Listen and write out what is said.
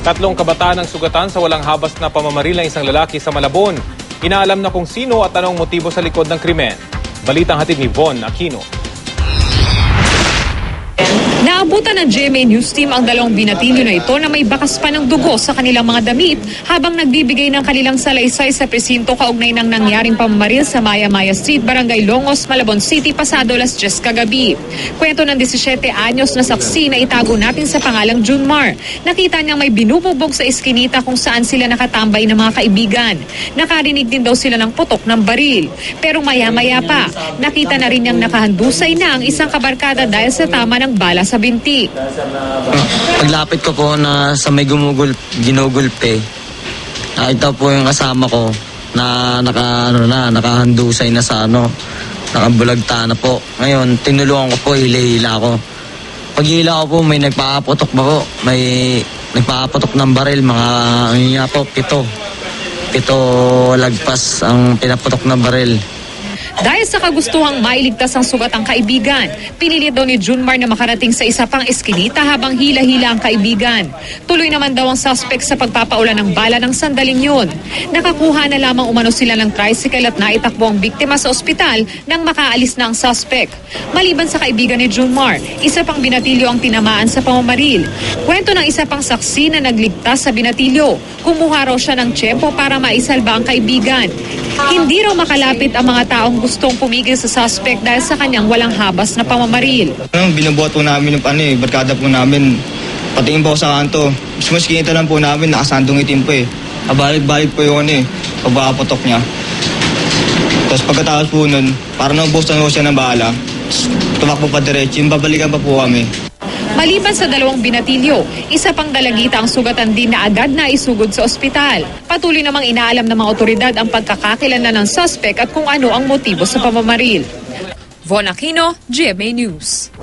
Tatlong kabataan ang sugatan sa walang habas na pamamaril ng isang lalaki sa Malabon. Inaalam na kung sino at anong motibo sa likod ng krimen. Balitang hatid ni Von Aquino. Naabutan ng GMA News Team ang dalawang binatilyo na ito na may bakas pa ng dugo sa kanilang mga damit habang nagbibigay ng kanilang salaysay sa presinto kaugnay ng nangyaring pamamaril sa Maya-Maya Street, Barangay Longos, Malabon City, pasado alas 10 kagabi. Kwento ng 17 anyos na saksi na itago natin sa pangalang Junmar. Nakita niyang may binubugbog sa eskinita kung saan sila nakatambay ng mga kaibigan. Nakarinig din daw sila ng putok ng baril. Pero maya-maya pa, nakita na rin niyang nakahandusay na ang isang kabarkada dahil sa tama ng bala sa binti. Paglapit ko po na sa may ginugulpe, nakita po yung kasama ko na nakahandusay na sa nakabulagta na po. Ngayon, tinulungan ko po, hila-hila ko. Pag hila ko po, may nagpapaputok ba po? May nagpapaputok ng baril, mga pito lagpas ang pinaputok ng baril. Dahil sa kagustuhang mailigtas ang sugatang kaibigan, pinilit daw ni Junmar na makarating sa isa pang eskinita habang hila-hila ang kaibigan. Tuloy naman daw ang suspect sa pagpapaulan ng bala ng sandaling yun. Nakakuha na lamang umano sila ng tricycle at naitakbo ang biktima sa ospital nang makaalis na ang suspect. Maliban sa kaibigan ni Junmar, isa pang binatilyo ang tinamaan sa pamamaril. Kwento ng isa pang saksi na nagligtas sa binatilyo. Kumuha raw siya ng tiyempo para maisalba ang kaibigan. Hindi raw makalapit ang mga taong gustong pumigil sa suspect dahil sa kanyang walang habas na pamamaril. Binubuhat po namin yung barkada po namin. Patingin po sa kanto. Mas kinita lang po namin, nakasandong itim po eh. Balik-balik po yung pagpapaputok niya. Tapos pagkatapos po nun, parang naubusan po siya ng bala. Tumakbo pa diretso, yung babalikan pa po kami. Maliban sa dalawang binatilyo, isa pang dalagita ang sugatan din na agad na isugod sa ospital. Patuloy namang inaalam ng mga otoridad ang pagkakakilanlan ng suspect at kung ano ang motibo sa pamamaril. Von Aquino, GMA News.